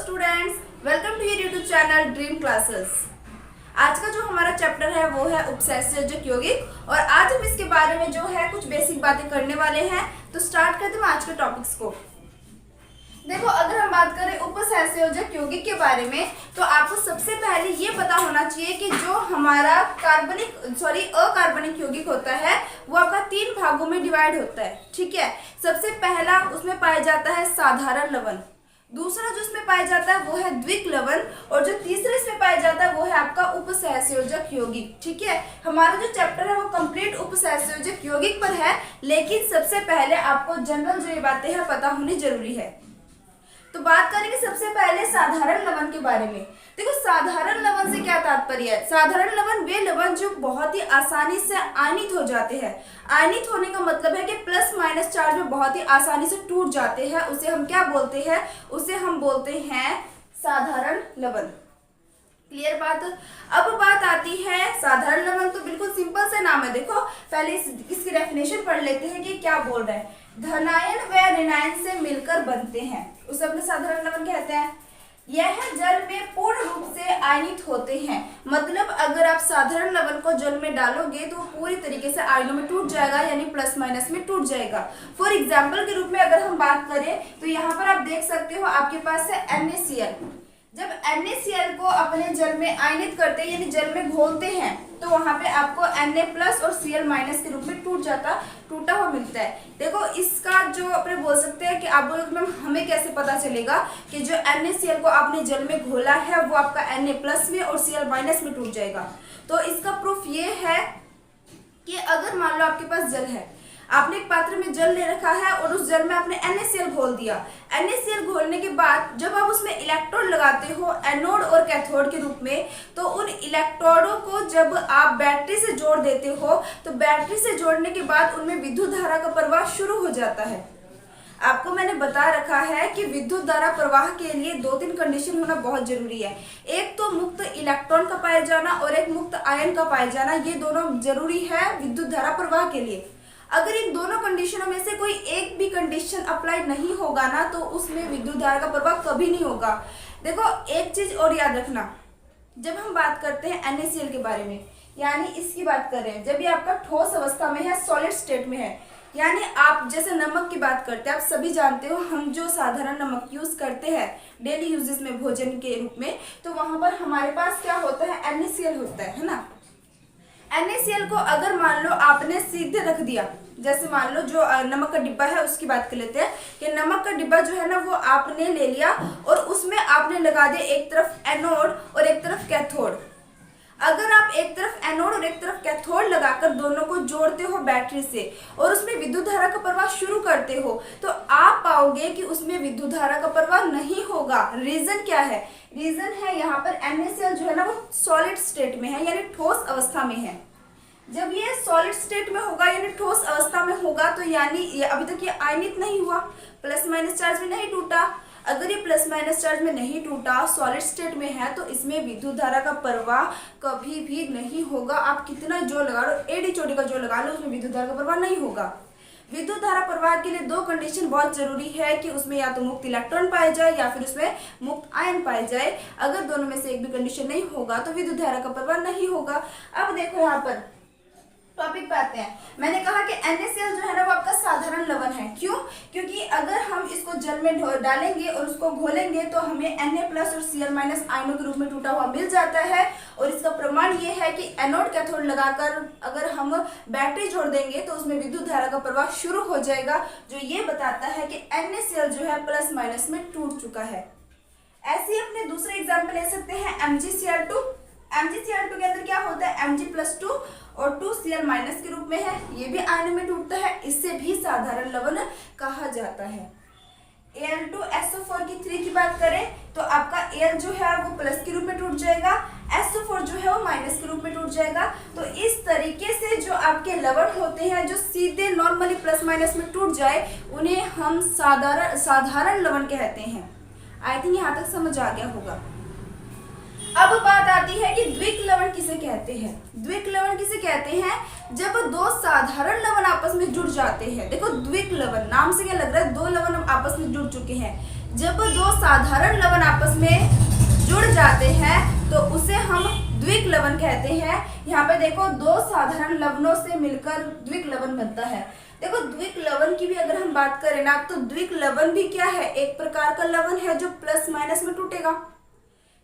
Students, welcome to your YouTube channel dream classes. आज का जो हमारा चैप्टर है वो है उपसर्जक यौगिक और आज हम इसके बारे में जो है कुछ बेसिक बातें करने वाले हैं। तो स्टार्ट करते हैं आज के टॉपिक्स को। देखो, अगर हम बात करें उपसंयोजक यौगिक के बारे में तो आपको सबसे पहले ये पता होना चाहिए कि जो हमारा अकार्बनिक यौगिक होता है वो आपका 3 भागों में डिवाइड होता है। ठीक है, सबसे पहला उसमें पाया जाता है साधारण लवण, दूसरा जो इसमें पाया जाता है वो है द्विक लवण और जो तीसरा इसमें पाया जाता है वो है आपका उपसंयोजक यौगिक। ठीक है, हमारा जो चैप्टर है वो कंप्लीट उपसंयोजक यौगिक पर है, लेकिन सबसे पहले आपको जनरल जो ये बातें हैं पता होनी जरूरी है। तो बात करेंगे सबसे पहले साधारण लवण के बारे में। देखो, साधारण लवण से क्या तात्पर्य है? साधारण लवण वे लवण जो बहुत ही आसानी से आयनित हो जाते हैं। आयनित होने का मतलब है कि प्लस माइनस चार्ज में बहुत ही आसानी से टूट जाते हैं। उसे हम क्या बोलते हैं? उसे हम बोलते हैं साधारण लवण। क्लियर बात? अब बात आती है साधारण लवण, तो बिल्कुल सिंपल से नाम है। देखो, पहले इसकी डेफिनेशन पढ़ लेते हैं कि क्या बोल रहे हैं। धनायन व ऋणायन से मिलकर बनते हैं, उसे अपने साधारण लवण कहते हैं। यह जल में पूर्ण रूप से आयनित होते हैं, मतलब अगर आप साधारण लवण को जल में डालोगे तो पूरी तरीके से आयनों में टूट जाएगा, यानी प्लस माइनस में टूट जाएगा। फॉर एग्जाम्पल के रूप में अगर हम बात करें तो यहाँ पर आप देख सकते हो आपके पास है NaCl। जब NaCl को अपने जल में आयनित करते हैं यानी जल में घोलते हैं तो वहां पे आपको Na+ और Cl- के रूप में टूटा हुआ मिलता है। देखो, इसका जो अपने बोल सकते हैं कि आप बोलोगे मैम हमें कैसे पता चलेगा कि जो NaCl को आपने जल में घोला है वो आपका Na+ में और Cl- में टूट जाएगा। तो इसका प्रूफ ये है कि अगर मान लो आपके पास जल है, आपने एक पात्र में जल ले रखा है और उस जल में आपने NaCl घोल दिया। NaCl घोलने के बाद जब आप उसमें इलेक्ट्रोड लगाते हो एनोड और कैथोड के रूप में, तो उन इलेक्ट्रोडों को जब आप बैटरी से जोड़ देते हो तो बैटरी से जोड़ने के बाद उनमें विद्युत धारा का प्रवाह शुरू हो जाता है। आपको मैंने बता रखा है कि विद्युत धारा प्रवाह के लिए 2-3 कंडीशन होना बहुत जरूरी है। एक तो मुक्त इलेक्ट्रॉन का पाया जाना और एक मुक्त आयन का पाया जाना, ये दोनों जरूरी है विद्युत धारा प्रवाह के लिए। अगर इन दोनों कंडीशनों में से कोई एक भी कंडीशन अप्लाई नहीं होगा ना तो उसमें विद्युत धारा का प्रवाह कभी नहीं होगा। देखो, एक चीज और याद रखना, जब हम बात करते हैं NaCl के बारे में, यानी इसकी बात कर रहे हैं जब ये आपका ठोस अवस्था में है, सॉलिड स्टेट में है, यानी आप जैसे नमक की बात करते हैं, आप सभी जानते हो हम जो साधारण नमक यूज करते हैं डेली यूजेस में भोजन के रूप में, तो वहां पर हमारे पास क्या होता है? NaCl होता है ना। NaCl को अगर मान लो आपने सीधे रख दिया, जैसे मान लो जो नमक का डिब्बा है उसकी बात कर लेते हैं कि नमक का डिब्बा जो है ना वो आपने ले लिया और उसमें आपने लगा दिया एक तरफ एनोड और एक तरफ कैथोड। अगर आप एक तरफ एनोड और एक तरफ कैथोड लगाकर दोनों को जोड़ते हो बैटरी से और उसमें विद्युत धारा का प्रवाह शुरू करते हो तो आप पाओगे कि उसमें विद्युत धारा का प्रवाह नहीं होगा। रीजन क्या है? रीजन है यहाँ पर NaCl जो है ना वो सॉलिड स्टेट में है, यानी ठोस अवस्था में है। जब ये सॉलिड स्टेट में होगा यानी ठोस अवस्था में होगा तो यानी ये अभी तक ये आयनित नहीं हुआ, प्लस माइनस चार्ज में नहीं टूटा। अगर ये प्लस माइनस चार्ज में नहीं टूटा, सॉलिड स्टेट में है, तो इसमें विद्युत धारा का प्रवाह कभी भी नहीं होगा। आप कितना जोर लगा लो, एडी चोटी का जोर लगा लो, उसमें विद्युत धारा का प्रवाह नहीं होगा। विद्युत धारा प्रवाह के लिए 2 कंडीशन बहुत जरूरी है कि उसमें या तो मुक्त इलेक्ट्रॉन पाए जाए या फिर उसमें मुक्त आयन पाए जाए। अगर दोनों में से एक भी कंडीशन नहीं होगा तो विद्युत धारा का प्रवाह नहीं होगा। अब देखो यहाँ पर टॉपिक पे आते हैं। मैंने कहा कि NaCl जो है ना वो आपका साधारण लवण है। क्यों? क्योंकि अगर हम इसको जल में डालेंगे और उसको घोलेंगे तो हमें Na+ और Cl- आयनों के रूप में टूटा हुआ मिल जाता है। और इसका प्रमाण ये है कि एनोड कैथोड लगाकर अगर हम बैटरी जोड़ देंगे तो उसमें विद्युत धारा का प्रवाह शुरू हो जाएगा, जो ये बताता है कि NaCl जो है प्लस माइनस में टूट चुका है। ऐसे ही अपने दूसरे एग्जाम्पल ले सकते हैं MgCl2। MgCl2 के अंदर क्या होता है? Mg+2 और 2Cl- के रूप में है, ये भी आयन में टूटता है, इससे भी साधारण लवण कहा जाता है। Al2SO4 की 3 की बात करें तो आपका Al जो है वो प्लस के रूप में टूट जाएगा, SO4 जो है वो माइनस के रूप में टूट जाएगा। तो इस तरीके से जो आपके लवण होते हैं जो सीधे नॉर्मली प्लस माइनस में टूट जाए उन्हें हम साधारण लवण कहते हैं। आई थिंक यहाँ तक समझ आ गया होगा। अब बात आती है कि द्विक लवण किसे कहते हैं। द्विक लवण किसे कहते हैं? जब 2 साधारण लवण आपस में जुड़ जाते हैं। देखो, द्विक लवण नाम से क्या लग रहा है? 2 लवण आपस में जुड़ चुके हैं। जब दो साधारण लवण आपस में जुड़ जाते हैं तो उसे हम द्विक लवण कहते हैं। यहाँ पे देखो दो साधारण लवणों से मिलकर द्विक लवण बनता है। देखो द्विक लवण की भी अगर हम बात करें ना तो द्विक लवण भी क्या है, एक प्रकार का लवण है जो प्लस माइनस में टूटेगा।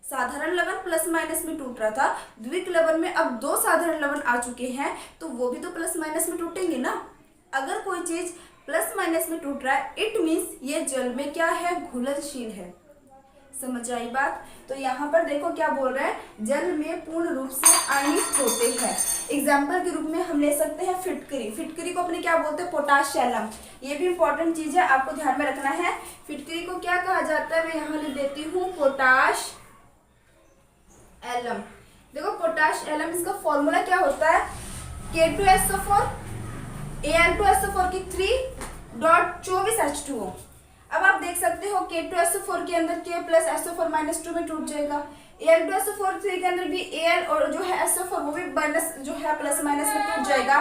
साधारण लवण प्लस माइनस में टूट रहा था, द्विक लवण में अब दो साधारण लवण आ चुके हैं तो वो भी तो प्लस माइनस में टूटेंगे ना। अगर कोई चीज प्लस माइनस में टूट रहा है इट मीन्स ये जल में क्या है, घुलनशील है। समझ आई बात। तो यहाँ पर देखो क्या बोल रहा है, जल में पूर्ण रूप से आयनित होते हैं। एग्जाम्पल के रूप में हम ले सकते हैं फिटकरी। फिटकरी को अपने क्या बोलते हैं, पोटाशियम। ये भी इंपॉर्टेंट चीज है, आपको ध्यान में रखना है। फिटकरी को क्या कहा जाता है, मैं यहाँ लिख देती हूँ पोटाश एलम। देखो पोटाश एलम, इसका फॉर्मूला क्या होता है, K2SO4 Al2SO4 की 3.24H2O। अब आप देख सकते हो K2SO4 के अंदर K प्लस SO4 - 2 में टूट जाएगा। Al2SO4 के अंदर भी Al और जो है SO4 वो भी माइनस जो है प्लस माइनस में टूट जाएगा।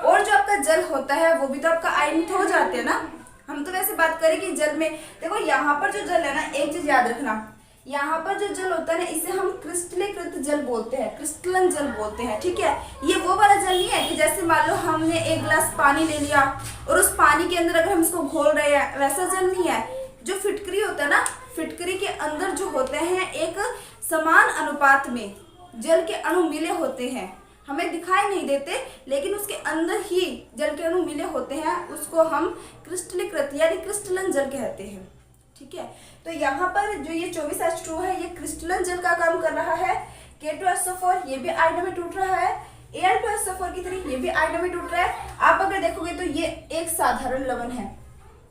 और जो आपका जल होता है वो भी तो आपका आयनित हो जाते हैं ना। हम तो वैसे बात करें कि जल में देखो यहाँ पर जो जल है ना, एक चीज याद रखना, यहाँ पर जो जल होता है ना इसे हम क्रिस्टलीकृत जल बोलते हैं, क्रिस्टलन जल बोलते हैं। ठीक है, ये वो वाला जल नहीं है कि जैसे मान लो हमने एक गिलास पानी ले लिया और उस पानी के अंदर अगर हम इसको घोल रहे हैं, वैसा जल नहीं है। जो फिटकरी होता है ना, फिटकरी के अंदर जो होते हैं एक समान अनुपात में जल के अणु मिले होते हैं, हमें दिखाई नहीं देते लेकिन उसके अंदर ही जल के अणु मिले होते हैं, उसको हम क्रिस्टलीकृत यानी क्रिस्टलन जल कहते हैं। ठीक है, तो यहाँ पर जो ये 24H2 है ये क्रिस्टलन जल का काम कर रहा है। K2SO4 ये भी आयनों में टूट रहा है, Al2SO4 की तरह ये भी आयनों में टूट रहा है। आप अगर देखोगे तो ये एक साधारण लवण है,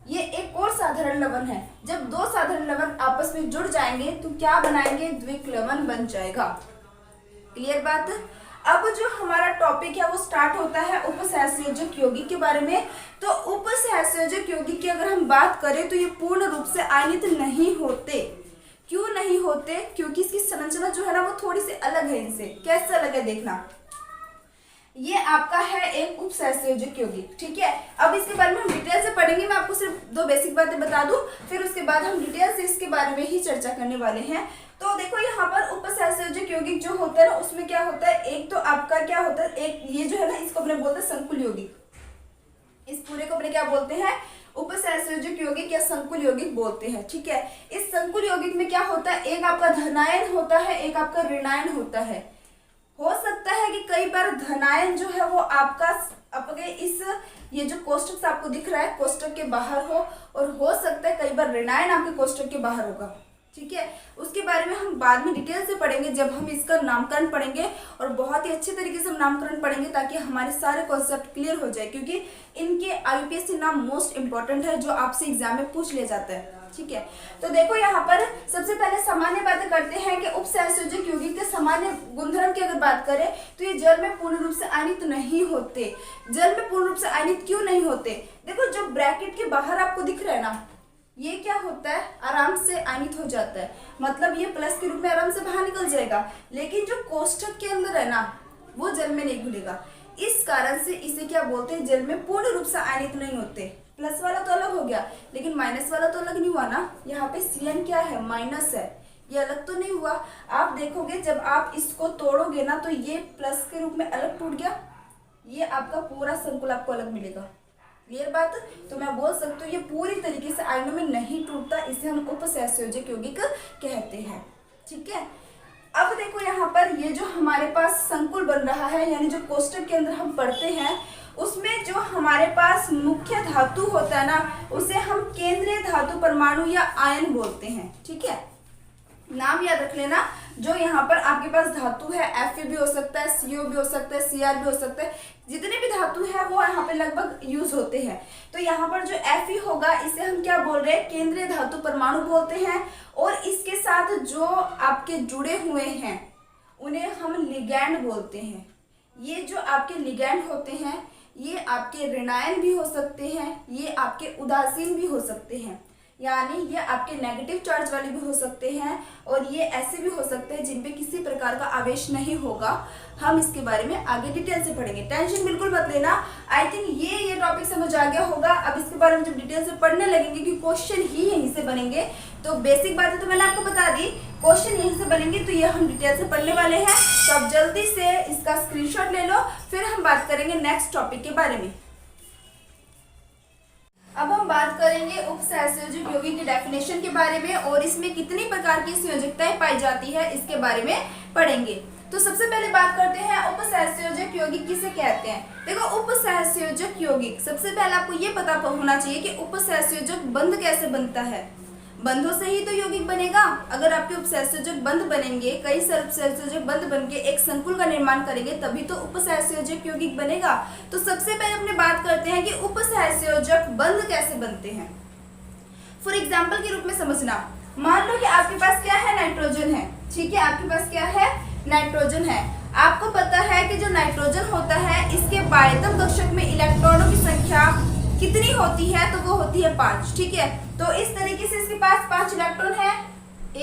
ये एक और साधारण लवण है। जब दो साधारण लवण आपस में जुड़ जाएंगे तो क्या बनाएंगे, द्विक लवण बन जाएगा। क्लियर बात। अब जो हमारा टॉपिक है वो स्टार्ट होता है उपसहसंयोजक यौगिक के बारे में। तो उपसहसंयोजक यौगिक की अगर हम बात करें तो ये पूर्ण रूप से आयनित नहीं होते। क्यों नहीं होते, क्योंकि इसकी संरचना जो है ना वो थोड़ी सी अलग है इनसे। कैसे अलग है देखना, ये आपका है एक उपसहसंयोजक यौगिक। ठीक है, अब इसके बारे में हम डिटेल से पढ़ेंगे। मैं आपको सिर्फ दो बेसिक बातें बता दूं, फिर उसके बाद हम डिटेल से इसके बारे में ही चर्चा करने वाले हैं। तो देखो यहाँ पर उपसहसंयोजक यौगिक जो होता है ना उसमें क्या होता है, एक तो आपका क्या होता है, एक ये जो है ना इसको अपने बोलते हैं संकुल यौगिक। इस पूरे को अपने क्या बोलते हैं, उपसहसंयोजक यौगिक या संकुल यौगिक बोलते हैं। ठीक है, इस संकुल यौगिक में क्या होता है, एक आपका धनायन होता है, एक आपका ऋणायन होता है। हो सकता है कि कई बार धनायन जो है वो आपका आपके इस ये जो कोष्टक आपको दिख रहा है कोष्टक के बाहर हो और सकता है कई बार ऋणायन आपके कोष्टक के बाहर होगा। ठीक है, उसके बारे में हम बाद में डिटेल से पढ़ेंगे जब हम इसका नामकरण पढ़ेंगे, और बहुत ही अच्छे तरीके से हम नामकरण पढ़ेंगे ताकि हमारे सारे कॉन्सेप्ट क्लियर हो जाए, क्योंकि इनके IUPAC नाम मोस्ट इंपॉर्टेंट है जो आपसे एग्जाम में पूछ लिया जाता है। ठीक है, तो देखो यहाँ पर सबसे पहले सामान्य बातें करते हैं कि उपसहसंयोजक यौगिक के सामान्य गुणधर्म की अगर बात करें तो ये जल में पूर्ण रूप से आयनित नहीं होते। जल में पूर्ण रूप से आयनित क्यों नहीं होते, देखो जो ब्रैकेट के बाहर आपको दिख रहा है ना, ये क्या होता है, आराम से आयनित हो जाता है, मतलब ये प्लस के रूप में आराम से बाहर निकल जाएगा। लेकिन जो कोष्टक के अंदर है ना वो जल में नहीं घुलेगा, इस कारण से इसे क्या बोलते हैं, जल में पूर्ण रूप से आयनित नहीं होते। प्लस वाला तो अलग हो गया लेकिन माइनस वाला तो अलग नहीं हुआ ना। यहाँ पे Cn क्या है, माइनस है, ये अलग तो नहीं हुआ। आप देखोगे जब आप इसको तोड़ोगे ना तो ये प्लस के रूप में अलग टूट गया, ये आपका पूरा संकुल आपको अलग मिलेगा। क्लियर बात। तो मैं बोल सकती हूँ ये पूरी तरीके से आयनों में नहीं टूटता, इसे हम उपसहसंयोजक यौगिक कहते हैं। ठीक है, अब देखो यहाँ पर ये जो हमारे पास संकुल बन रहा है यानी जो कोष्टक के अंदर हम पढ़ते हैं उसमें जो हमारे पास मुख्य धातु होता है ना उसे हम केंद्रीय धातु परमाणु या आयन बोलते हैं। ठीक है, नाम याद रख लेना। जो यहाँ पर आपके पास धातु है Fe भी हो सकता है, CO भी हो सकता है, Cr भी हो सकता है, जितने भी धातु है वो यहाँ पे लगभग यूज होते हैं। तो यहाँ पर जो Fe होगा इसे हम क्या बोल रहे हैं, केंद्रीय धातु परमाणु बोलते हैं। और इसके साथ जो आपके जुड़े हुए हैं उन्हें हम लिगैंड बोलते हैं। ये जो आपके लिगैंड होते हैं ये आपके ऋणायन भी हो सकते हैं, ये आपके उदासीन भी हो सकते हैं, यानी ये आपके नेगेटिव चार्ज वाले भी हो सकते हैं और ये ऐसे भी हो सकते हैं जिन पे किसी प्रकार का आवेश नहीं होगा। हम इसके बारे में आगे डिटेल से पढ़ेंगे, टेंशन बिल्कुल मत लेना। आई थिंक ये टॉपिक समझ आ गया होगा। अब इसके बारे में जब डिटेल से पढ़ने लगेंगे कि क्वेश्चन ही यहीं से बनेंगे तो बेसिक बातें तो मैंने आपको बता दी, क्वेश्चन यहीं से बनेंगे तो ये हम डिटेल से पढ़ने वाले हैं। तो आप जल्दी से इसका स्क्रीनशॉट ले लो, फिर हम बात करेंगे नेक्स्ट टॉपिक के बारे में। अब हम बात करेंगे उपसहसंयोजक यौगिक की डेफिनेशन के बारे में और इसमें कितनी प्रकार की संयोजकताएं पाई जाती है इसके बारे में पढ़ेंगे। तो सबसे पहले बात करते हैं उपसहसंयोजक यौगिक किसे कहते हैं। देखो, उपसहसंयोजक यौगिक, सबसे पहले आपको ये पता होना चाहिए कि उपसहसंयोजक बंध कैसे बनता है। बंधों से ही तो यौगिक बनेगा। अगर आपके उपसहसंयोजक बंध बनेंगे, कई सारे उपसहसंयोजक बंध बनके एक संकुल का निर्माण करेंगे, तभी तो उपसहसंयोजक यौगिक बनेगा। तो सबसे पहले अपने बात करते हैं कि उपसहसंयोजक बंध कैसे बनते हैं। फॉर एग्जाम्पल के रूप में समझना, मान लो कि आपके पास क्या है, नाइट्रोजन है। ठीक है, आपके पास क्या है, नाइट्रोजन है। आपको पता है कि जो नाइट्रोजन होता है, इसके बाह्यतम कक्षक में इलेक्ट्रॉनों की संख्या कितनी होती है, तो वो होती है 5। ठीक है, तो इस तरीके से इसके पास 5 इलेक्ट्रॉन है,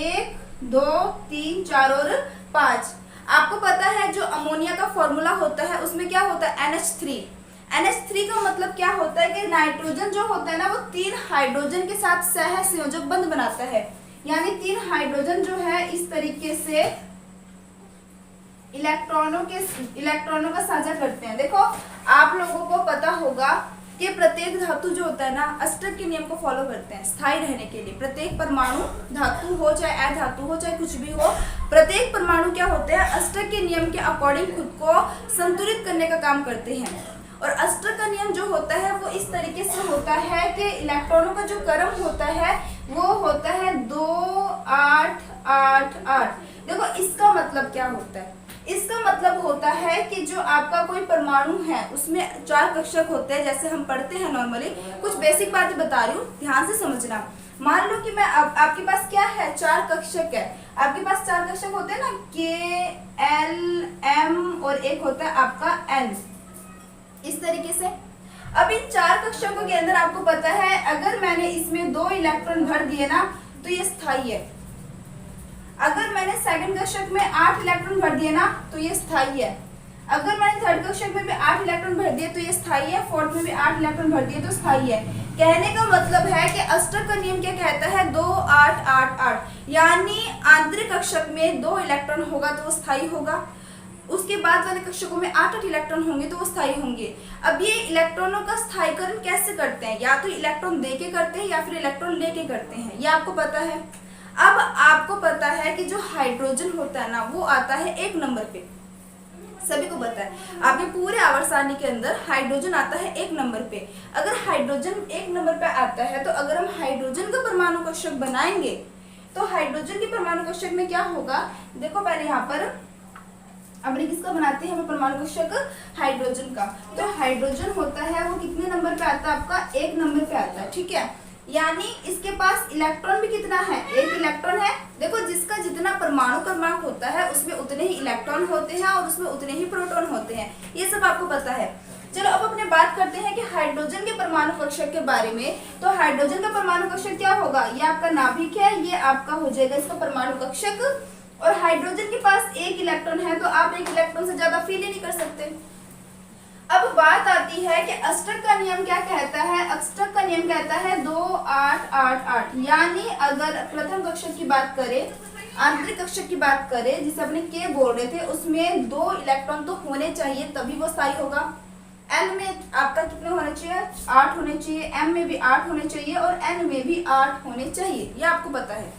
1 2 3 4 और 5। आपको पता है जो अमोनिया का फॉर्मूला होता है उसमें क्या होता है, NH3। NH3 का मतलब क्या होता है कि नाइट्रोजन जो होता है ना, वो 3 हाइड्रोजन के साथ सह संयोजक बंध बनाता है। यानी 3 हाइड्रोजन जो है इस तरीके से इलेक्ट्रॉनों का साझा करते हैं। देखो, आप लोगों को पता होगा कि प्रत्येक धातु जो होता है ना, अष्टक के नियम को फॉलो करते हैं स्थायी रहने के लिए। प्रत्येक परमाणु, धातु हो चाहे अधातु हो चाहे कुछ भी हो, प्रत्येक परमाणु क्या होते हैं, अष्टक के नियम के अकॉर्डिंग खुद को संतुलित करने का काम करते हैं। और अष्टक का नियम जो होता है वो इस तरीके से होता है कि इलेक्ट्रॉनों का जो क्रम होता है वो होता है 2 8 8 8। देखो, इसका मतलब क्या होता है, इसका मतलब होता है कि जो आपका कोई परमाणु है उसमें 4 कक्षक होते हैं, जैसे हम पढ़ते हैं नॉर्मली। कुछ बेसिक बातें बता रही हूँ, ध्यान से समझना। मान लो कि मैं आपके पास क्या है, 4 कक्षक है। आपके पास 4 कक्षक होते हैं ना, K L M और एक होता है आपका N, इस तरीके से। अब इन 4 कक्षकों के अंदर आपको पता है, अगर मैंने इसमें 2 इलेक्ट्रॉन भर दिए ना तो ये स्थायी है। अगर मैंने सेकंड कक्षक में 8 इलेक्ट्रॉन भर दिए ना तो ये स्थायी है। अगर मैंने थर्ड कक्षक में भी 8 इलेक्ट्रॉन भर दिए तो ये स्थायी है। फोर्थ में भी 8 इलेक्ट्रॉन भर दिए तो स्थायी है। कहने का मतलब है कि अष्टक का नियम क्या कहता है, 2 8 8 8। यानी आंतरिक कक्षक में 2 इलेक्ट्रॉन होगा तो वो स्थायी होगा, उसके बाद वाले कक्षकों में 8 8 इलेक्ट्रॉन होंगे तो वो स्थायी होंगे। अब ये इलेक्ट्रॉनों का स्थायीकरण कैसे करते हैं, या तो इलेक्ट्रॉन दे के करते हैं या फिर इलेक्ट्रॉन लेके करते हैं, ये आपको पता है। अब आपको पता है कि जो हाइड्रोजन होता है ना, वो आता है 1 नंबर पे, सभी को पता है। आपके पूरे आवर्त सारणी के अंदर हाइड्रोजन आता है 1 नंबर पे। अगर हाइड्रोजन 1 नंबर पे आता है तो अगर हम हाइड्रोजन का परमाणु कक्षक बनाएंगे तो हाइड्रोजन के परमाणु कक्षक में क्या होगा, देखो पहले यहाँ पर अपने किसका बनाते हैं, हमें परमाणु कक्षक हाइड्रोजन का। तो हाइड्रोजन होता है वो कितने नंबर पे आता है, आपका 1 नंबर पे आता है। ठीक है, यानी इसके पास इलेक्ट्रॉन भी कितना है, 1 इलेक्ट्रॉन है। देखो, जिसका जितना परमाणु क्रमांक होता है उसमें उतने ही इलेक्ट्रॉन होते हैं और उसमें उतने ही प्रोटॉन होते हैं, ये सब आपको पता है। चलो अब अपने बात करते हैं कि हाइड्रोजन के परमाणु कक्षक के बारे में। तो हाइड्रोजन का परमाणु कक्षक क्या होगा, ये आपका नाभिक है, ये आपका हो जाएगा इसका परमाणु कक्षक। और हाइड्रोजन के पास 1 इलेक्ट्रॉन है तो आप 1 इलेक्ट्रॉन से ज्यादा फील ही नहीं कर सकते। अब बात आती है कि अष्टक का नियम क्या कहता है। अष्टक का नियम कहता है 2 8 8 8। यानी अगर प्रथम कक्षक की बात करें, आंतरिक कक्षक की बात करें, जिसे अपने के बोल रहे थे, उसमें 2 इलेक्ट्रॉन तो होने चाहिए तभी वो स्थायी होगा। L में आपका कितने होने चाहिए, 8 होने चाहिए। M में भी 8 होने चाहिए और N में भी 8 होने चाहिए, ये आपको पता है।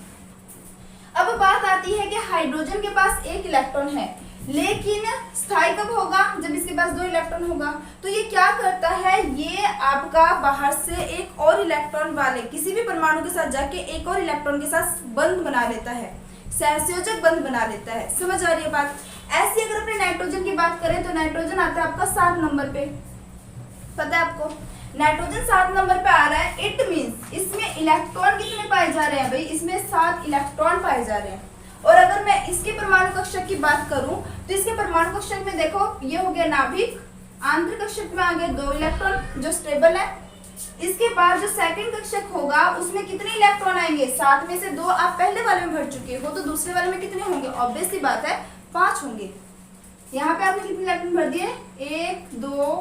अब बात आती है कि हाइड्रोजन के पास 1 इलेक्ट्रॉन है, लेकिन स्थायी कब होगा, जब इसके पास 2 इलेक्ट्रॉन होगा। तो ये क्या करता है, ये आपका बाहर से एक और इलेक्ट्रॉन वाले किसी भी परमाणु के साथ जाके एक और इलेक्ट्रॉन के साथ बंध बना लेता है, सहसंयोजक बंध बना लेता है। समझ आ रही है बात। ऐसी अगर अपने नाइट्रोजन की बात करें तो नाइट्रोजन आता है आपका 7 नंबर पे, पता है आपको। नाइट्रोजन 7 नंबर पे आ रहा है, इट मीन्स इसमें इलेक्ट्रॉन कितने पाए जा रहे हैं भाई, इसमें 7 इलेक्ट्रॉन पाए जा रहे हैं। और अगर मैं इसके परमाणु कक्षक की बात करूं तो इसके परमाणु कक्षक में देखो, ये हो गया नाभिक, आंतरिक कक्षक में आ गए 2 इलेक्ट्रॉन जो स्टेबल है। इसके बाद जो सेकंड कक्षक होगा उसमें कितने इलेक्ट्रॉन आएंगे, 7 में से 2 आप पहले वाले में भर चुके हो, तो दूसरे वाले में कितने होंगे, ऑब्वियस सी बात है 5 होंगे। यहाँ पे आपने कितने इलेक्ट्रॉन भर दिए, 1 2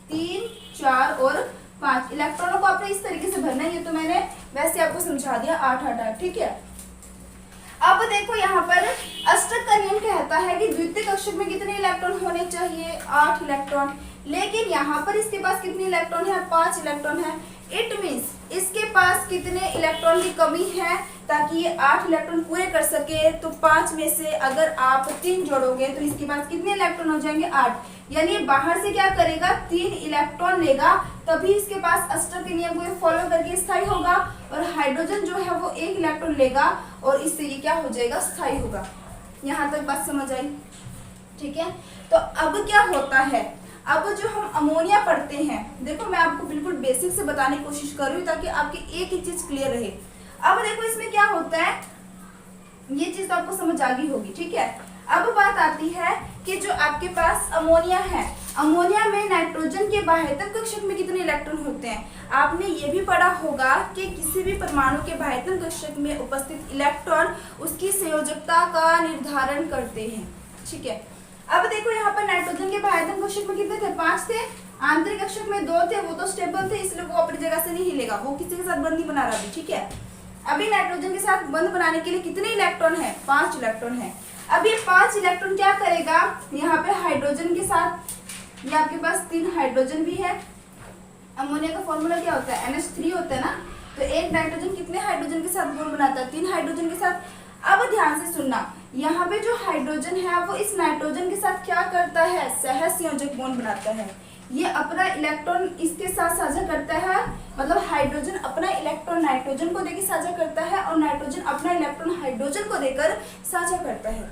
3 4 और 5 इलेक्ट्रॉनों को आपने इस तरीके से भरना है। ये तो मैंने वैसे आपको समझा दिया 8 8 8, ठीक है। अब देखो यहाँ पर अष्टक का नियम कहता है कि द्वितीय कक्षक में कितने इलेक्ट्रॉन होने चाहिए, 8 इलेक्ट्रॉन। लेकिन यहाँ पर इसके पास कितने इलेक्ट्रॉन है, 5 इलेक्ट्रॉन है। इट मीन्स इसके पास कितने इलेक्ट्रॉन की कमी है ताकि ये 8 इलेक्ट्रॉन पूरे कर सके। तो 5 में से अगर आप 3 जोड़ोगे तो इसके पास कितने इलेक्ट्रॉन हो जाएंगे, 8। यानी बाहर से क्या करेगा, 3 इलेक्ट्रॉन लेगा, तभी इसके पास अष्टक के नियम को फॉलो करके स्थायी होगा। और हाइड्रोजन जो है वो 1 इलेक्ट्रॉन लेगा और इससे ये क्या हो जाएगा, स्थायी होगा। यहाँ तक बात समझ आई, ठीक है। तो अब क्या होता है, अब जो हम अमोनिया पढ़ते हैं, देखो मैं आपको बिल्कुल बेसिक से बताने की कोशिश कर रही हूँ ताकि आपकी एक ही चीज क्लियर रहे। अब देखो इसमें क्या होता है, ये चीज तो आपको समझ आ गई होगी, ठीक है। अब बात आती है कि जो आपके पास अमोनिया है, अमोनिया में नाइट्रोजन के बाह्यतम कक्षक में कितने इलेक्ट्रॉन होते हैं। आपने ये भी पढ़ा होगा कि किसी भी परमाणु के बाह्यतम कक्षक में उपस्थित इलेक्ट्रॉन उसकी संयोजकता का निर्धारण करते हैं, ठीक है। अब देखो यहाँ पर नाइट्रोजन के बाह्यतम कक्षक में कितने थे, 5 थे। आंतरिक कक्षक में 2 थे, वो तो स्टेबल थे इसलिए वो अपनी जगह से नहीं हिलेगा, वो किसी के साथ बंद नहीं बना रहा अभी, ठीक है। अभी नाइट्रोजन के साथ बंद बनाने के लिए कितने इलेक्ट्रॉन है, 5 इलेक्ट्रॉन है। अब ये 5 इलेक्ट्रॉन क्या करेगा, यहाँ पे हाइड्रोजन के साथ, ये आपके पास 3 हाइड्रोजन भी है। अमोनिया का फॉर्मूला क्या होता है, NH3 होता है ना। तो एक नाइट्रोजन कितने हाइड्रोजन के साथ बॉन्ड बनाता है, 3 हाइड्रोजन के साथ। अब ध्यान से सुनना, यहाँ पे जो हाइड्रोजन है वो इस नाइट्रोजन के साथ क्या करता है, सहसंयोजक बॉन्ड बनाता है। ये अपना इलेक्ट्रॉन इसके साथ साझा करता है, मतलब हाइड्रोजन अपना इलेक्ट्रॉन नाइट्रोजन को देकर साझा करता है और नाइट्रोजन अपना इलेक्ट्रॉन हाइड्रोजन को देकर साझा करता है।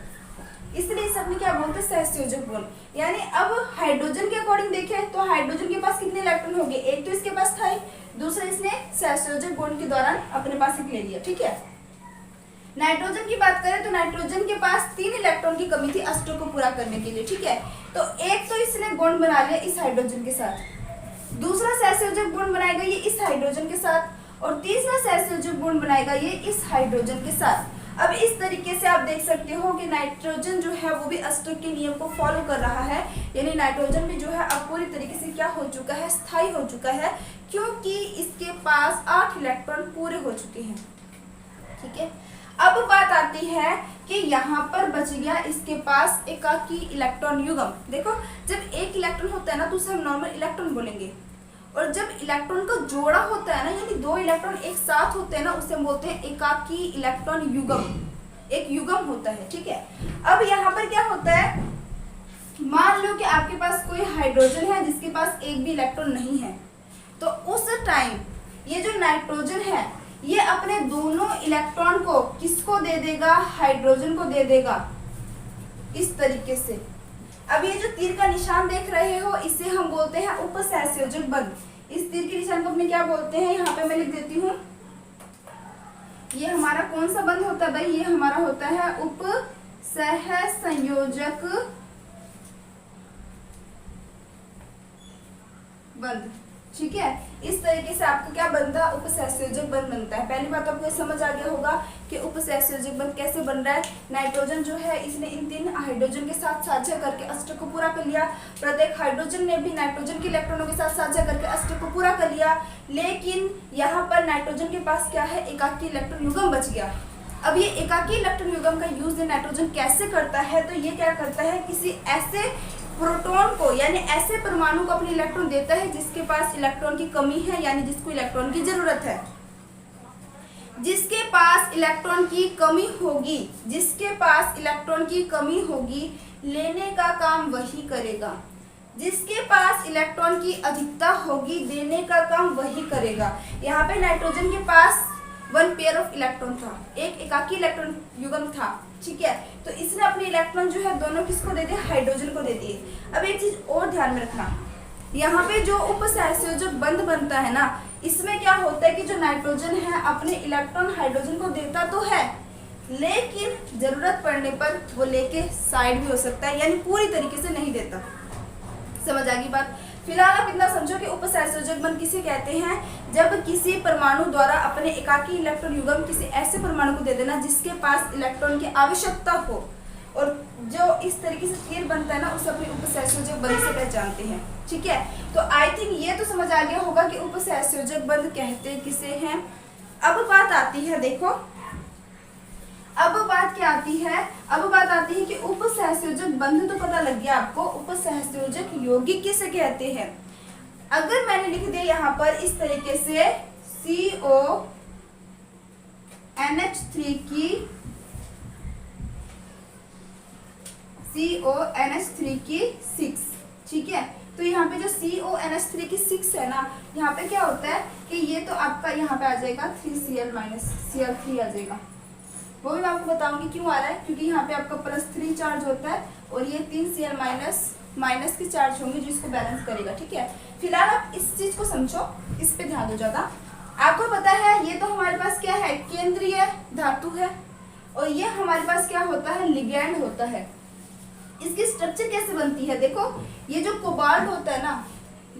इसलिए इसे अपने क्या बोलते हैं, सहसंयोजक बॉन्ड। यानी अब हाइड्रोजन के अकॉर्डिंग देखें तो हाइड्रोजन के पास कितने इलेक्ट्रॉन हो गए, एक तो इसके पास था, दूसरा इसने सहसंयोजक बॉन्ड के दौरान अपने पास एक ले लिया, ठीक है। नाइट्रोजन की बात करें तो नाइट्रोजन के पास 3 इलेक्ट्रॉन की कमी थी अष्टक को पूरा करने के लिए, ठीक है। तो एक तो इसने बॉन्ड बना लिया इस हाइड्रोजन के साथ, दूसरा सहसंयोजक बॉन्ड बनाएगा ये इस हाइड्रोजन के साथ, और तीसरा सहसंयोजक बॉन्ड बनाएगा ये इस हाइड्रोजन के साथ। अब इस तरीके से आप देख सकते हो कि नाइट्रोजन जो है वो भी अष्टक के नियम को फॉलो कर रहा है। यानी नाइट्रोजन भी जो है अब पूरी तरीके से क्या हो चुका है, स्थायी हो चुका है, क्योंकि इसके पास 8 इलेक्ट्रॉन पूरे हो चुके हैं, ठीक है। अब बात आती है कि यहाँ पर बच गया इसके पास एकाकी इलेक्ट्रॉन युग्म। देखो जब एक इलेक्ट्रॉन होता है ना तो उसे हम नॉर्मल इलेक्ट्रॉन बोलेंगे, और जब इलेक्ट्रॉन का जोड़ा होता है ना, यानी 2 इलेक्ट्रॉन एक साथ होते हैं ना, उसे हम बोलते हैं एकाकी इलेक्ट्रॉन युग्म, एक युग्म होता है, ठीक है। अब यहाँ पर क्या होता है, मान लो कि आपके पास कोई हाइड्रोजन है जिसके पास एक भी इलेक्ट्रॉन नहीं है, तो उस टाइम ये जो नाइट्रोजन है ये अपने दोनों इलेक्ट्रॉन को किसको दे देगा, हाइड्रोजन को दे देगा, इस तरीके से। अब ये जो तीर का निशान देख रहे हो इसे हम बोलते हैं उपसहसंयोजक बंध। इस तीर के निशान को अपने क्या बोलते हैं, यहाँ पे मैं लिख देती हूँ। ये हमारा कौन सा बंध होता है भाई, ये हमारा होता है उपसहसंयोजक बंध, ठीक है। इस तरीके से आपका क्या बनता है, उपसहसंयोजक बंध बनता है। पहली बात आपको समझ आ गया होगा कि उपसहसंयोजक बंध कैसे बन रहा है। नाइट्रोजन जो है इसने इन 3 हाइड्रोजन के साथ साझा करके अष्टक को पूरा कर लिया, प्रत्येक हाइड्रोजन ने भी नाइट्रोजन के इलेक्ट्रॉनों के साथ साझा करके अष्टक को पूरा कर लिया। लेकिन यहाँ पर नाइट्रोजन के पास क्या है, एकाकी इलेक्ट्रॉन युग्म बच गया। अब ये एकाकी इलेक्ट्रॉन युग्म का यूज नाइट्रोजन कैसे करता है, तो ये क्या करता है, किसी ऐसे प्रोटॉन को यानी ऐसे परमाणु को अपने इलेक्ट्रॉन देता है जिसके पास इलेक्ट्रॉन की कमी है, यानी जिसको इलेक्ट्रॉन की जरूरत है। जिसके पास इलेक्ट्रॉन की कमी होगी, जिसके पास इलेक्ट्रॉन की कमी होगी, लेने का काम वही करेगा। जिसके पास इलेक्ट्रॉन की अधिकता होगी, देने का काम वही करेगा। यहाँ पे नाइट्रोजन के पास 1 पेयर ऑफ इलेक्ट्रॉन था, एक एकाकी इलेक्ट्रॉन युग्म था, ठीक है। तो इसने अपने इलेक्ट्रॉन जो है दोनों किसको दे दिए, हाइड्रोजन को दे दिए। अब एक चीज और ध्यान में रखना, यहाँ पे जो उपसहसंयोजक बंध बनता है ना, इसमें क्या होता है कि जो नाइट्रोजन है अपने इलेक्ट्रॉन हाइड्रोजन को देता तो है, लेकिन जरूरत पड़ने पर वो लेके साइड भी हो सकता है, यानी पूरी तरीके से नहीं देता। समझ आ गई बात। फिलहाल आप इतना समझो कि उपसहसंयोजक बंध किसे कहते हैं, जब किसी परमाणु द्वारा अपने एकाकी इलेक्ट्रॉन युग्म किसी ऐसे परमाणु को दे देना जिसके पास इलेक्ट्रॉन की आवश्यकता हो, और जो इस तरीके से तीर बनता है ना उसे अपने उपसहसंयोजक बंध से पहचानते हैं। ठीक है, तो आई थिंक ये तो समझ आ गया होगा कि उपसहसंयोजक बंध कहते किसे हैं। अब बात आती है, देखो अब बात क्या आती है, अब बात आती है कि उपसहसंयोजक बंध तो पता लग गया आपको, उपसहसंयोजक यौगिक किसे कहते हैं। अगर मैंने लिख दिया यहाँ पर इस तरीके से CONH3 की CONH3 की 6, ठीक है, तो यहाँ पे जो CONH3 की 6 है ना, यहाँ पे क्या होता है कि ये तो आपका यहाँ पे आ जाएगा 3Cl Cl3 आ जाएगा। वो भी मैं आपको बताऊंगी क्यों आ रहा है, क्योंकि यहाँ पे आपका +3 चार्ज होता है और ये 3Cl माइनस की चार्ज होंगे जिसको बैलेंस करेगा। ठीक है, फिलहाल आप इस चीज को समझो, इस पे ध्यान दो ज्यादा। आपको पता है ये तो हमारे पास क्या है, केंद्रीय धातु है, और ये हमारे पास क्या होता है, लिगैंड होता है। इसकी स्ट्रक्चर कैसे बनती है, देखो ये जो कोबाल्ट होता है ना,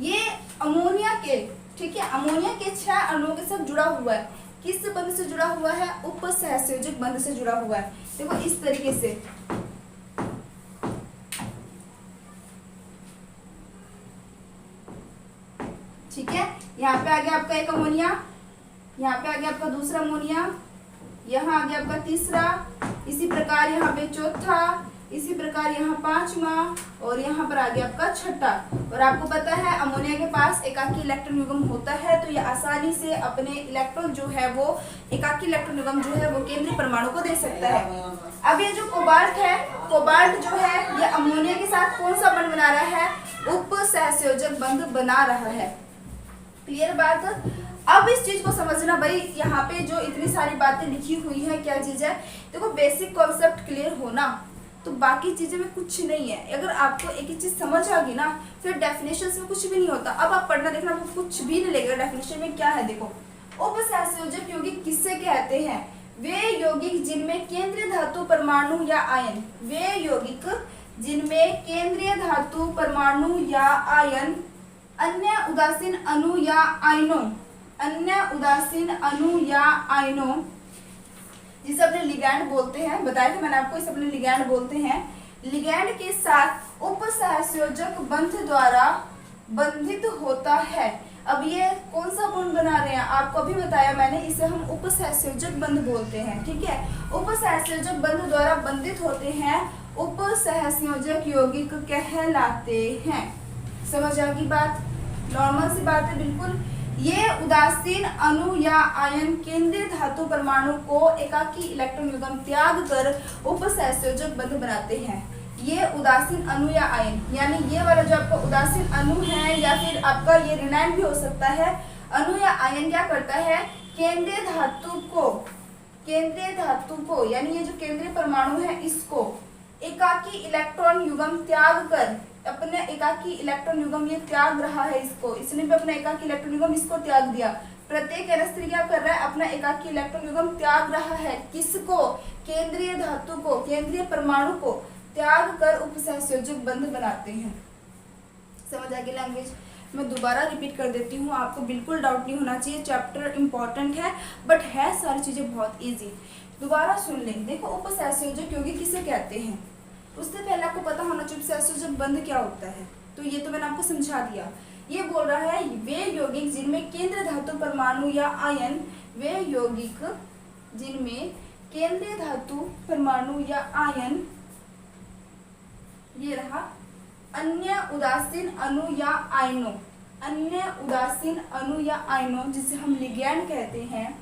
ये अमोनिया के, ठीक है, अमोनिया के 6 अणुओं के साथ जुड़ा हुआ है। किस बंध से जुड़ा हुआ है, उपसहसंयोजक बंध से जुड़ा हुआ है। देखो इस तरीके से, ठीक है, यहाँ पे आ गया आपका एक अमोनिया, यहाँ पे आ गया आपका दूसरा अमोनिया, यहाँ आ गया आपका तीसरा, इसी प्रकार यहाँ पे चौथा, इसी प्रकार यहाँ 5वां, और यहाँ पर आ गया आपका छठा। और आपको पता है अमोनिया के पास एकाकी इलेक्ट्रॉन युग्म होता है, तो ये आसानी से अपने इलेक्ट्रॉन जो है वो एकाकी इलेक्ट्रॉन युग्म जो है वो केंद्रीय परमाणु को दे सकता है। अब ये जो कोबाल्ट है, कोबाल्ट जो है ये अमोनिया के साथ कौन सा बंध बना रहा है, उपसहसंयोजक बंध बना रहा है। क्लियर बात। अब इस चीज को समझना भाई, यहाँ पे जो इतनी सारी बातें लिखी हुई है क्या चीज है, देखो बेसिक कॉन्सेप्ट क्लियर होना तो बाकी चीजें में कुछ नहीं है। अगर आपको एक ही चीज समझ आ गई ना, फिर डेफिनेशन में कुछ भी नहीं होता। अब आप पढ़ना देखना, आपको कुछ भी नहीं लगेगा डेफिनेशन में क्या है। देखो उपसहसंयोजक यौगिक किससे कहते हैं, वे यौगिक जिनमें केंद्रीय धातु परमाणु या आयन, वे यौगिक जिनमें केंद्रीय धातु परमाणु या आयन, अन्य उदासीन अणु या आयनों, अन्य उदासीन अणु या आयनों जिसे अपने लिगैंड बोलते हैं, बताया था मैंने आपको, इसे अपने लिगैंड बोलते हैं, लिगैंड के साथ उपसहसंयोजक बंध द्वारा बंधित होता है। अब ये कौन सा बंध बना रहे हैं, आपको अभी बताया मैंने, इसे हम उपसहसंयोजक बंध बोलते हैं। ठीक है, उपसहसंयोजक बंध द्वारा बंधित होते हैं, उपसहसंयोजक यौगिक कहलाते हैं। समझ आ गई बात, नॉर्मल सी बात है बिल्कुल। ये उदासीन अणु या आयन केंद्रीय धातु परमाणु को एकाकी इलेक्ट्रॉन युग्म त्याग कर उपसहसंयोजक बंध बनाते हैं। ये उदासीन अणु या आयन, यानी ये वाला जो आपका उदासीन अणु है या फिर आपका ये ऋणायन भी हो सकता है, अणु या आयन क्या करता है, केंद्रीय धातु को यानी ये जो केंद्रीय परमाणु है इसको एकाकी इलेक्ट्रॉन युग्म त्याग कर, अपने एकाकी इलेक्ट्रॉन युग्म ये त्याग रहा है, इसको इसने भी अपना एकाकी इलेक्ट्रॉन युग्म इसको त्याग दिया। प्रत्येक NH3 क्या कर रहा है, अपना एकाकी इलेक्ट्रॉन युग्म त्याग रहा है, किसको, केंद्रीय धातु को, केंद्रीय परमाणु को त्याग कर उपसहसंयोजक बंध बनाते हैं। समझ आ गई लैंग्वेज। मैं दोबारा रिपीट कर देती हूँ, आपको बिल्कुल डाउट नहीं होना चाहिए, चैप्टर इंपॉर्टेंट है बट है सारी चीजें बहुत ईजी। दोबारा सुन लें, देखो उपसहसंयोजक यौगिक किसे कहते हैं, उससे पहले आपको पता होना चाहिए उपसहसंयोजक बंध क्या होता है, तो ये तो मैंने आपको समझा दिया। ये बोल रहा है वे यौगिक जिनमें केंद्रीय धातु परमाणु या आयन, वे यौगिक जिनमें केंद्रीय धातु परमाणु या आयन, ये रहा, अन्य उदासीन अणु या आयनों, अन्य उदासीन अणु या आयनों जिसे हम लिगैंड कहते हैं,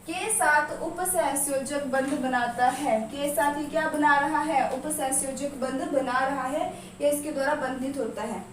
के साथ उपसहसंयोजक बंध बनाता है। के साथ ही क्या बना रहा है, उपसहसंयोजक बंध बना रहा है या इसके द्वारा बंधित होता है,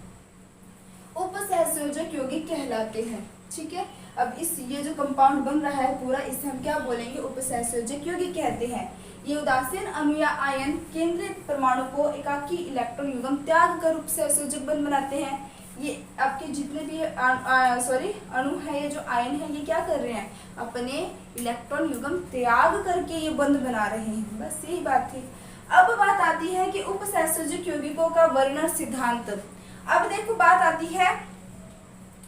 उपसहसंयोजक यौगिक कहलाते हैं। ठीक है, अब ये जो कंपाउंड बन रहा है पूरा, इसे हम क्या बोलेंगे, उपसहसंयोजक यौगिक कहते हैं। ये उदासीन अणु या आयन केंद्रीय परमाणु को एकाकी इलेक्ट्रॉन युग्म त्याग कर उपसहसंयोजक बंध बनाते हैं। ये आपके जितने भी अणु है, ये जो आयन है, ये क्या कर रहे हैं, अपने इलेक्ट्रॉन युग्म त्याग करके ये बंध बना रहे हैं। बस यही बात थी। अब बात आती है कि उपसहसंयोजक यौगिकों का वर्णन सिद्धांत। अब देखो बात आती है,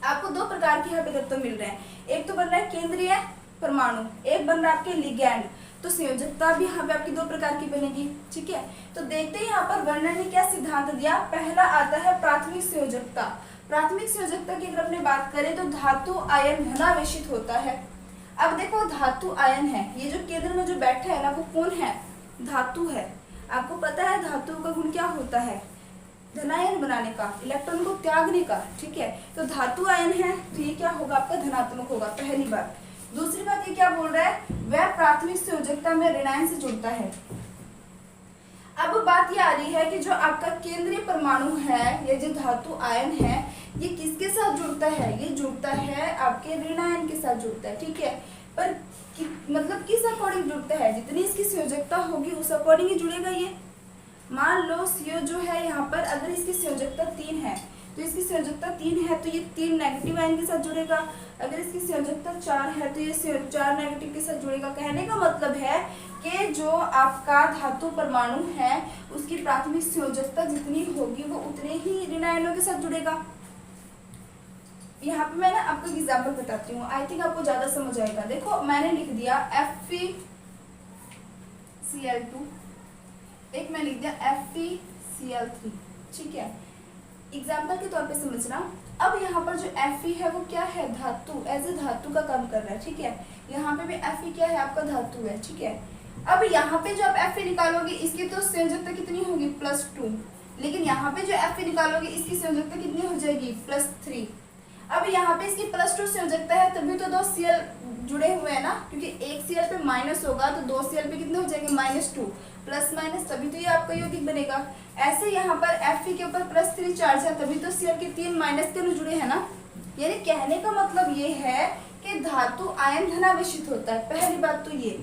आपको दो प्रकार के यहाँ पे तत्व मिल रहे हैं, एक तो बन रहा है केंद्रीय परमाणु, एक बन रहा है आपके लिगैंड। तो संयोजकता भी यहाँ पे आपकी दो प्रकार की बनेगी। ठीक है, तो देखते हैं यहाँ पर वर्णन ने क्या सिद्धांत दिया। पहला आता है प्राथमिक संयोजकता। प्राथमिक संयोजकता की अगर अपने बात करें तो धातु आयन धनावेशित होता है। अब देखो धातु आयन है, ये जो केंद्र में जो बैठा है ना वो कौन है, धातु है। आपको पता है धातु का गुण क्या होता है, धनायन बनाने का, इलेक्ट्रॉन को त्यागने का। ठीक है, तो धातु आयन है तो ये क्या होगा, आपका धनात्मक होगा, पहली बात। दूसरी बात ये क्या बोल रहा है, वह प्राथमिक संयोजकता में ऋणायन से जुड़ता है। अब बात ये आ रही है कि जो आपका केंद्रीय परमाणु है, ये जो धातु आयन है, ये किसके साथ जुड़ता है, ये जुड़ता है आपके ऋणायन के साथ जुड़ता है। ठीक है, पर मतलब किस अकॉर्डिंग जुड़ता है, जितनी इसकी संयोजकता होगी उस अकॉर्डिंग ही जुड़ेगा ये। मान लो CO जो है यहाँ पर अगर इसकी संयोजकता 3 है तो इसकी संयोजकता 3 है तो ये 3 नेगेटिव आयन के साथ जुड़ेगा। अगर इसकी संयोजकता 4 है तो ये 4 नेगेटिव के साथ जुड़ेगा। कहने का मतलब है कि जो आपका धातु परमाणु है उसकी प्राथमिक संयोजकता जितनी होगी वो उतने ही ऋण आयनों के साथ जुड़ेगा। यहाँ पे मैं ना आपको एक एग्जाम्पल बताती हूँ, आई थिंक आपको ज्यादा समझ आएगा। देखो मैंने लिख दिया FeCl2, एक मैं लिख दिया FeCl3। ठीक है, एग्जाम्पल के तौर पे समझना। अब यहाँ पर जो Fe है वो क्या है, धातु, एज ए धातु का काम कर रहा है। ठीक है, यहाँ पे भी Fe क्या है, आपका धातु है। ठीक है, अब यहाँ पे जो आप Fe निकालोगे इसकी तो संयोजकता कितनी होगी, +2, लेकिन यहाँ पे जो Fe निकालोगे इसकी संयोजकता कितनी हो जाएगी, +3। अब यहाँ पे इसकी +2 संयोजकता है तभी तो 2 Cl जुड़े हुए हैं ना, क्योंकि एक Cl पे माइनस होगा तो 2 Cl पे कितने हो जाएंगे, -2, प्लस माइनस, तभी तो ये आपका यौगिक बनेगा। ऐसे यहाँ पर Fe के ऊपर +3 चार्ज है तभी तो Cl के 3 माइनस के जुड़े हैं ना। यानी कहने का मतलब ये है कि धातु आयन धनावेशित होता है। पहली बात तो ये,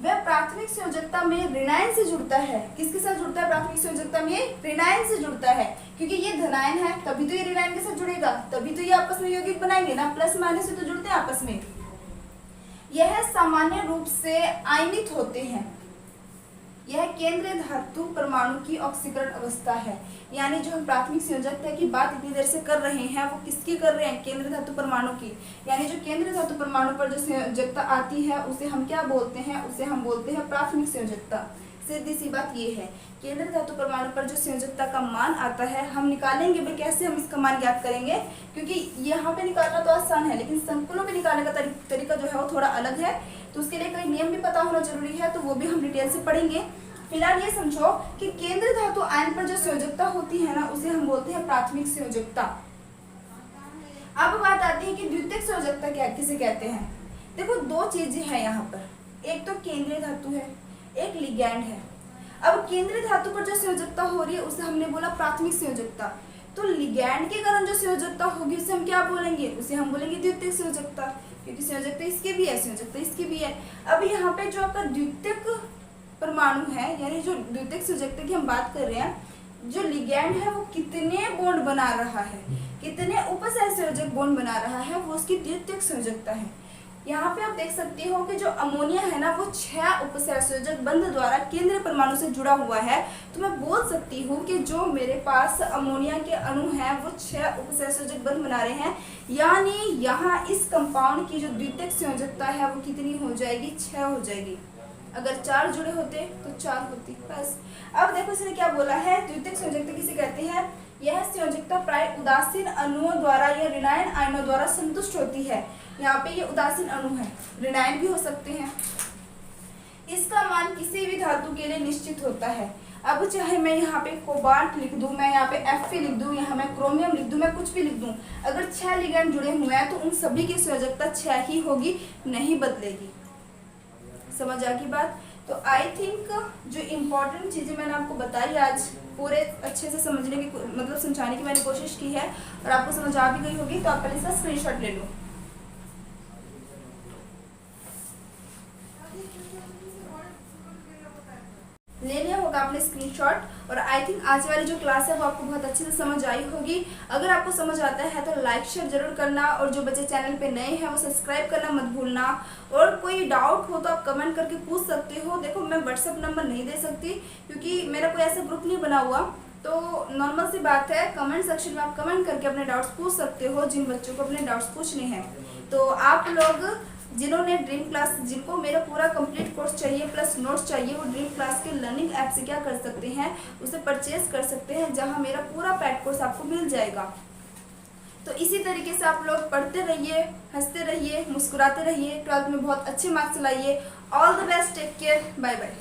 वह प्राथमिक संयोजकता में ऋणायन से जुड़ता है। किसके साथ जुड़ता है, प्राथमिक संयोजकता में ऋणायन से जुड़ता है, क्योंकि ये धनायन है तभी तो ये ऋणायन के साथ जुड़ेगा, तभी तो ये आपस में यौगिक बनाएंगे ना, प्लस माइनस से तो जुड़ते हैं आपस में। यह सामान्य रूप से आयनित होते हैं। यह केंद्रीय धातु परमाणु की ऑक्सीकरण अवस्था है। यानी जो हम प्राथमिक संयोजकता की बात इतनी देर से कर रहे हैं वो किसकी कर रहे हैं, केंद्रीय धातु परमाणु की। यानी जो केंद्रीय धातु परमाणु पर जो संयोजकता आती है उसे हम क्या बोलते हैं, उसे हम बोलते हैं प्राथमिक संयोजकता। सीधी सी बात ये है, केंद्रीय धातु परमाणु पर जो संयोजकता का मान आता है हम निकालेंगे भाई, कैसे हम इसका मान ज्ञात करेंगे, क्योंकि यहाँ पे निकालना तो आसान है लेकिन संकुलों में निकालने का तरीका जो है वो थोड़ा अलग है, तो उसके लिए कई नियम भी पता होना जरूरी है, तो वो भी हम डिटेल से पढ़ेंगे। फिलहाल ये समझो कि केंद्रीय धातु आयन पर जो संयोजकता होती है ना उसे हम बोलते हैं प्राथमिक संयोजकता। अब बात आती है कि द्वितीयक संयोजकता क्या किसे कहते हैं। देखो दो चीजें हैं यहाँ पर, एक तो केंद्रीय धातु है, एक लिगैंड है। अब केंद्रीय धातु पर जो संयोजकता हो रही है उसे हमने बोला प्राथमिक संयोजकता, तो लिगैंड के कारण जो संयोजकता होगी उसे हम क्या बोलेंगे, उसे हम बोलेंगे द्वितीयक संयोजकता, क्योंकि संयोजकता इसकी भी है, संयोजकता इसकी भी है। अब यहाँ पे जो आपका द्वितीयक परमाणु है, यानी जो द्वितीयक संयोजकता की हम बात कर रहे हैं, जो लिगैंड है वो कितने बॉन्ड बना रहा है, कितने उपसहसंयोजक बॉन्ड बना रहा है, वो उसकी द्वितीयक संयोजकता है। यहाँ पे आप देख सकते हो कि जो अमोनिया है ना वो 6 उपसहसंयोजक बंध द्वारा केंद्रीय परमाणु से जुड़ा हुआ है। तो मैं बोल सकती हूँ कि जो मेरे पास अमोनिया के अणु हैं वो 6 उपसहसंयोजक बंध बना रहे हैं, यानी यहाँ इस कंपाउंड की जो द्वितीयक संयोजकता है वो कितनी हो जाएगी, 6 हो जाएगी। अगर 4 जुड़े होते तो 4 होती, बस। अब देखो इसने क्या बोला है, द्वितीयक संयोजकता किसे कहते हैं, यह संयोजकता प्राय उदासीन अणुओं द्वारा या ऋणायन आयनों द्वारा संतुष्ट होती है। यहाँ पे ये उदासीन अणु है, ऋणायन भी हो सकते हैं। इसका मान किसी भी धातु के लिए निश्चित होता है। अब चाहे मैं यहाँ पे कोबाल्ट लिख दूं, मैं यहाँ पे Fe लिख दूं, यहाँ मैं क्रोमियम लिख दूं, मैं कुछ भी लिख दूं, अगर 6 लिगैंड जुड़े हुए हैं तो उन सभी की संयोजकता 6 ही होगी, नहीं बदलेगी। समझ आ गई बात। तो आई थिंक जो इम्पोर्टेंट चीज़ें मैंने आपको बताई आज पूरे अच्छे से समझने की मतलब समझाने की मैंने कोशिश की है और आपको समझ आ भी गई होगी, तो आप पहले इसका स्क्रीनशॉट ले लो। ले लिया होगा आपने स्क्रीनशॉट, और आई थिंक आज वाली जो क्लास है वो आपको बहुत अच्छे से समझ आई होगी। अगर आपको समझ आता है तो लाइक शेयर जरूर करना, और जो बच्चे चैनल पे नए हैं वो सब्सक्राइब करना मत भूलना। और कोई डाउट हो तो आप कमेंट करके पूछ सकते हो। देखो मैं व्हाट्सअप नंबर नहीं दे सकती क्योंकि मेरा कोई ऐसा ग्रुप नहीं बना हुआ, तो नॉर्मल सी बात है, कमेंट सेक्शन में आप कमेंट करके अपने डाउट्स पूछ सकते हो जिन बच्चों को अपने डाउट्स पूछने हैं। तो आप लोग जिन्होंने ड्रीम क्लास, जिनको मेरा पूरा कंप्लीट कोर्स चाहिए प्लस नोट्स चाहिए, वो ड्रीम क्लास के लर्निंग ऐप से क्या कर सकते हैं, उसे परचेज कर सकते हैं, जहां मेरा पूरा पैड कोर्स आपको मिल जाएगा। तो इसी तरीके से आप लोग पढ़ते रहिए, हंसते रहिए, मुस्कुराते रहिए, 12th में बहुत अच्छे मार्क्स लाइए। All the best, take care, bye bye.